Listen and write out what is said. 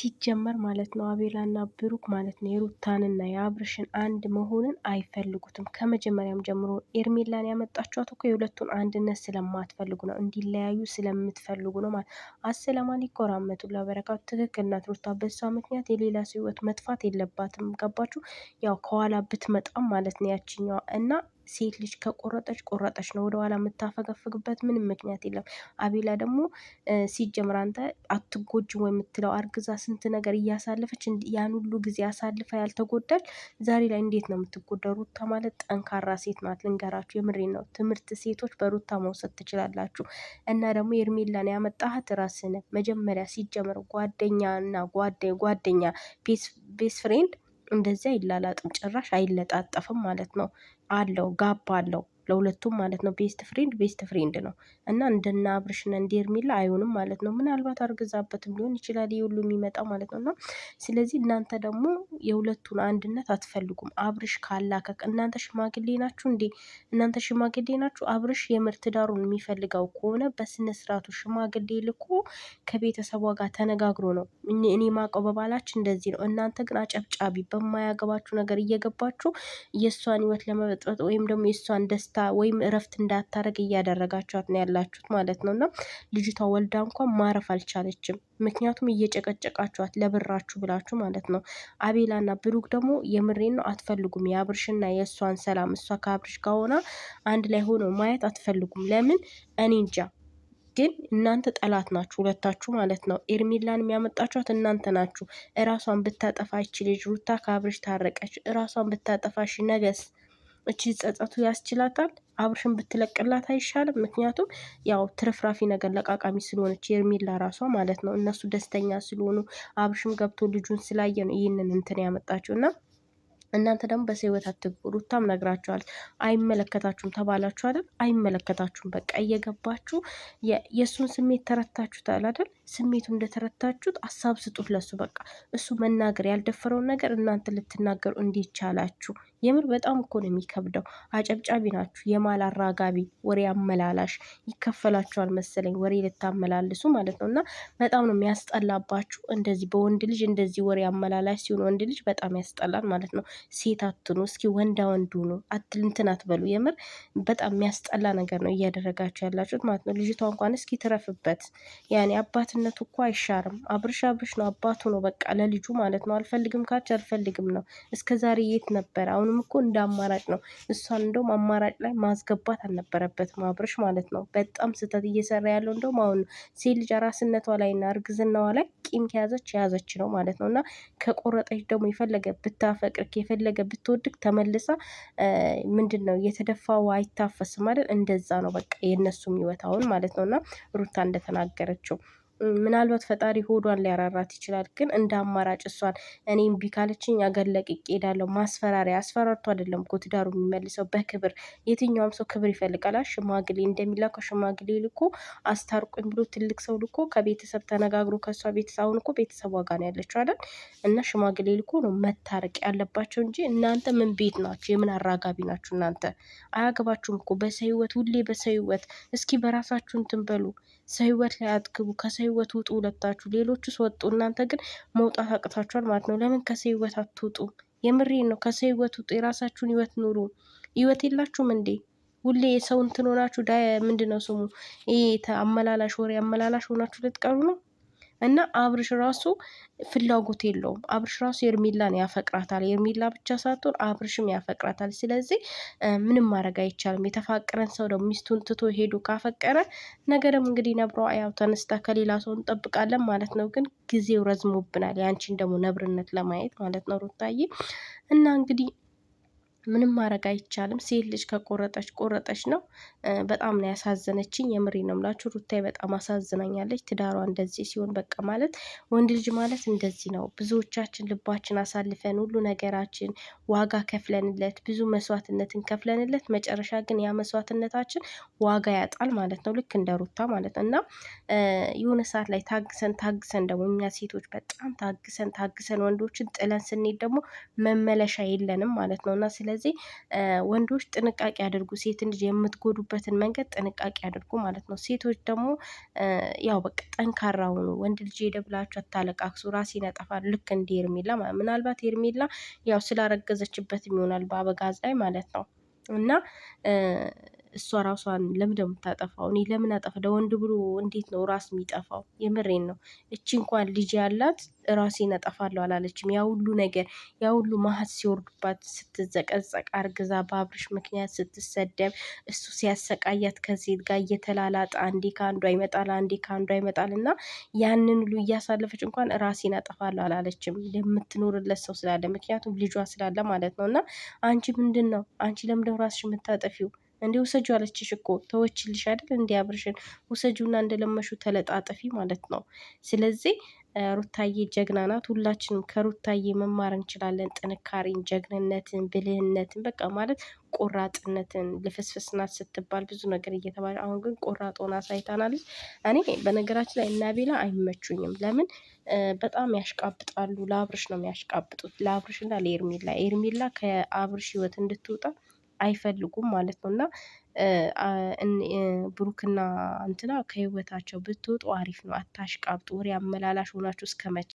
ሲጀመር ማለት ነው አቤላና ብሩክ ማለት ነው የሩታንና የአብርሽን አንድ መሆንን አይፈልጉትም። ከመጀመሪያም ጀምሮ ኤርሜላን ያመጣችኋት እኮ የሁለቱን አንድነት ስለማትፈልጉ ነው፣ እንዲለያዩ ስለምትፈልጉ ነው ማለት። አሰላሙ አለይኩም ወራህመቱላሂ ወበረካቱ። ትክክል ናት ሩታ። በሷ ምክንያት የሌላ ሰው ህይወት መጥፋት የለባትም። ገባችሁ? ያው ከኋላ ብትመጣም ማለት ነው ያችኛዋ እና ሴት ልጅ ከቆረጠች ቆረጠች ነው። ወደኋላ የምታፈገፍግበት ምንም ምክንያት የለም። አቤላ ደግሞ ሲጀምር አንተ አትጎጅም ወይ የምትለው አርግዛ ስንት ነገር እያሳለፈች ያን ሁሉ ጊዜ አሳልፋ ያልተጎዳች ዛሬ ላይ እንዴት ነው የምትጎዳው? ሩታ ማለት ጠንካራ ሴት ናት። ልንገራችሁ፣ የምሬን ነው። ትምህርት ሴቶች በሩታ መውሰድ ትችላላችሁ። እና ደግሞ ኤርሜላን ያመጣሃት ራስን መጀመሪያ ሲጀምር ጓደኛና ጓደኛ ቤስ ፍሬንድ እንደዚህ አይላላጥም፣ ጭራሽ አይለጣጠፍም ማለት ነው። አለው ጋፕ አለው ለሁለቱም ማለት ነው። ቤስት ፍሬንድ ነው እና እንደና አብርሽና እንደ ኤርሜላ አይሆንም ማለት ነው። ምናልባት አርግዛበትም ሊሆን ይችላል ይህ ሁሉ የሚመጣው ማለት ነው። እና ስለዚህ እናንተ ደግሞ የሁለቱን አንድነት አትፈልጉም። አብርሽ ካላከክ እናንተ ሽማግሌ ናችሁ እንዴ? እናንተ ሽማግሌ ናችሁ? አብርሽ የምር ትዳሩን የሚፈልገው ከሆነ በስነ ስርዓቱ ሽማግሌ ልኮ ከቤተሰቧ ጋር ተነጋግሮ ነው። እኔ ማቀው በባላችን እንደዚህ ነው። እናንተ ግን አጨብጫቢ በማያገባችሁ ነገር እየገባችሁ የእሷን ህይወት ለመበጥበጥ ወይም ደግሞ የእሷን ደስታ ወይም እረፍት እንዳታረግ እያደረጋችኋት ነው ያላችሁት ማለት ነው። እና ልጅቷ ወልዳ እንኳን ማረፍ አልቻለችም። ምክንያቱም እየጨቀጨቃችኋት ለብራችሁ ብላችሁ ማለት ነው። አቤላና ብሩክ ደግሞ የምሬን ነው አትፈልጉም። የአብርሽና የእሷን ሰላም እሷ ከአብርሽ ጋር ሆና አንድ ላይ ሆኖ ማየት አትፈልጉም። ለምን? እኔ እንጃ። ግን እናንተ ጠላት ናችሁ ሁለታችሁ ማለት ነው። ኤርሜላን የሚያመጣችኋት እናንተ ናችሁ። እራሷን ብታጠፋ ይች ልጅ ሩታ ከአብርሽ ታረቀች። እራሷን ብታጠፋሽ ነገስ እቺ ጸጸቱ ያስችላታል? አብርሽን ብትለቅላት አይሻልም? ምክንያቱም ያው ትርፍራፊ ነገር ለቃቃሚ ስለሆነች ኤርሜላ ራሷ ማለት ነው። እነሱ ደስተኛ ስለሆኑ አብርሽም ገብቶ ልጁን ስላየ ነው ይህንን እንትን ያመጣችው እና እናንተ ደግሞ በሰው ህይወት አትግቡ። ሩታም ነግራችኋል። አይመለከታችሁም ተባላችሁ አይደል? አይመለከታችሁም። በቃ እየገባችሁ የእሱን ስሜት ተረታችሁታል አይደል? ስሜቱ እንደተረታችሁት ሀሳብ ስጡት ለሱ። በቃ እሱ መናገር ያልደፈረውን ነገር እናንተ ልትናገሩ እንዴት ቻላችሁ? የምር በጣም እኮ ነው የሚከብደው። አጨብጫቢ ናችሁ፣ የማል አራጋቢ፣ ወሬ አመላላሽ ይከፈላችኋል መሰለኝ ወሬ ልታመላልሱ ማለት ነው። እና በጣም ነው የሚያስጠላባችሁ። እንደዚህ በወንድ ልጅ እንደዚህ ወሬ አመላላሽ ሲሆን ወንድ ልጅ በጣም ያስጠላል ማለት ነው። ሴት አትኑ እስኪ፣ ወንዳ ወንዱ ነው እንትን አትበሉ። የምር በጣም የሚያስጠላ ነገር ነው እያደረጋችሁ ያላችሁት ማለት ነው። ልጅቷ እንኳን እስኪ ትረፍበት። ያኔ አባትነቱ እኮ አይሻርም። አብርሽ ነው፣ አባቱ ነው በቃ ለልጁ ማለት ነው። አልፈልግም ካች አልፈልግም ነው። እስከ ዛሬ የት ነበር? አሁንም እኮ እንደ አማራጭ ነው። እሷን እንደውም አማራጭ ላይ ማስገባት አልነበረበትም አብርሽ ማለት ነው። በጣም ስህተት እየሰራ ያለው እንደውም አሁን ነው። ሴት ልጅ ራስነቷ ላይ እና እርግዝናዋ ላይ ቂም ከያዘች የያዘች ነው ማለት ነው። እና ከቆረጠች ደግሞ የፈለገ ብታፈቅርክ የፈለገ ብትወድቅ ተመልሳ ምንድን ነው የተደፋው አይታፈስም አይደል? እንደዛ ነው በቃ የእነሱም ህይወት አሁን ማለት ነው። እና ሩታ እንደተናገረችው ምናልባት ፈጣሪ ሆዷን ሊያራራት ይችላል። ግን እንደ አማራጭ እሷን እኔም ቢካለችኝ አገር ለቅቄ ሄዳለሁ ማስፈራሪያ አስፈራርቶ አይደለም እኮ ትዳሩ የሚመልሰው በክብር። የትኛውም ሰው ክብር ይፈልጋል። ሽማግሌ እንደሚላከው ሽማግሌ ልኮ አስታርቁኝ ብሎ ትልቅ ሰው ልኮ ከቤተሰብ ተነጋግሮ ከእሷ ቤተሰብ አሁን እኮ ቤተሰቧ ጋር ነው ያለችው አይደል? እና ሽማግሌ ልኮ ነው መታረቅ ያለባቸው እንጂ እናንተ ምን ቤት ናችሁ? የምን አራጋቢ ናችሁ እናንተ? አያገባችሁም እኮ በሰው ህይወት፣ ሁሌ በሰው ህይወት። እስኪ በራሳችሁ እንትን በሉ። ሰው ህይወት ላይ አትግቡ። ከሰው ህይወት ውጡ ሁለታችሁ። ሌሎቹስ ወጡ፣ እናንተ ግን መውጣት አቅታችኋል ማለት ነው። ለምን ከሰው ህይወት አትውጡ? የምሬን ነው። ከሰው ህይወት ውጡ። የራሳችሁን ህይወት ኑሩ። ህይወት የላችሁም እንዴ? ሁሌ የሰው እንትን ሆናችሁ ምንድን ነው ስሙ? ይሄ አመላላሽ ወሬ አመላላሽ ሆናችሁ ልትቀሩ ነው። እና አብርሽ ራሱ ፍላጎት የለውም። አብርሽ ራሱ ኤርሜላን ያፈቅራታል። ኤርሜላ ብቻ ሳትሆን አብርሽም ያፈቅራታል። ስለዚህ ምንም ማድረግ አይቻልም። የተፋቀረን ሰው ደግሞ ሚስቱን ትቶ ሄዶ ካፈቀረ ነገርም እንግዲህ ነብሯ ያው ተነስታ ከሌላ ሰው እንጠብቃለን ማለት ነው። ግን ጊዜው ረዝሞብናል፣ ያንቺን ደግሞ ነብርነት ለማየት ማለት ነው ሩታዬ። እና እንግዲህ ምንም ማድረግ አይቻልም። ሴት ልጅ ከቆረጠች ቆረጠች ነው። በጣም ነው ያሳዘነችኝ። የምሬ ነው የምላችሁ። ሩታዬ በጣም አሳዝናኛለች። ትዳሯ እንደዚህ ሲሆን በቃ ማለት ወንድ ልጅ ማለት እንደዚህ ነው። ብዙዎቻችን ልባችን አሳልፈን ሁሉ ነገራችን ዋጋ ከፍለንለት ብዙ መስዋዕትነትን ከፍለንለት መጨረሻ ግን ያ መስዋዕትነታችን ዋጋ ያጣል ማለት ነው። ልክ እንደ ሩታ ማለት ነው። እና የሆነ ሰዓት ላይ ታግሰን ደግሞ እኛ ሴቶች በጣም ታግሰን ወንዶችን ጥለን ስንሄድ ደግሞ መመለሻ የለንም ማለት ነው። እና ስለዚህ ወንዶች ጥንቃቄ አድርጉ። ሴትን ልጅ የምትጎዱበትን መንገድ ጥንቃቄ አድርጉ ማለት ነው። ሴቶች ደግሞ ያው በቃ ጠንካራ ሁኑ። ወንድ ልጅ ሄደ ብላችሁ አታለቃቅሱ። ራሴን ያጠፋል ልክ እንደ ሄርሜላ ምናልባት ሄርሜላ ያው ስላረገዘችበትም ይሆናል በአበጋዝ ላይ ማለት ነው። እና እሷ ራሷን ለምን የምታጠፋው? እኔ ለምን አጠፋ ለወንድ ብሎ እንዴት ነው ራስ የሚጠፋው? የምሬን ነው። እቺ እንኳን ልጅ ያላት ራሴን አጠፋለሁ አላለችም። ያ ሁሉ ነገር ያ ሁሉ መሀት ሲወርዱባት ስትዘቀዘቅ አርግዛ በአብርሽ ምክንያት ስትሰደብ እሱ ሲያሰቃያት ከሴት ጋር እየተላላጠ አንዴ ከአንዷ ይመጣል አንዴ ከአንዷ ይመጣል እና ያንን ሁሉ እያሳለፈች እንኳን ራሴን አጠፋለሁ አላለችም። የምትኖርለት ሰው ስላለ ምክንያቱም ልጇ ስላለ ማለት ነው። እና አንቺ ምንድን ነው አንቺ ለምንድነው ራስሽ የምታጠፊው? እንዲህ ውሰጁ አለችሽ እኮ ተወችልሽ አይደል? እንዲህ አብርሽን ውሰጁና እንደለመሹ ተለጣጠፊ ማለት ነው። ስለዚህ ሩታዬ ጀግና ናት። ሁላችንም ከሩታዬ መማር እንችላለን። ጥንካሬን፣ ጀግንነትን፣ ብልህነትን በቃ ማለት ቆራጥነትን። ልፍስፍስ ናት ስትባል ብዙ ነገር እየተባለ አሁን ግን ቆራጥ ሆና አሳይታናለች። እኔ በነገራችን ላይ እና ቤላ አይመቹኝም። ለምን በጣም ያሽቃብጣሉ። ለአብርሽ ነው የሚያሽቃብጡት፣ ለአብርሽ እና ለኤርሜላ። ኤርሜላ ከአብርሽ ህይወት እንድትወጣ አይፈልጉም ማለት ነው። እና ብሩክና እንትና ከህይወታቸው ብትወጡ አሪፍ ነው። አታሽቃብጡ። ወሬ አመላላሽ ሆናችሁ እስከመቼ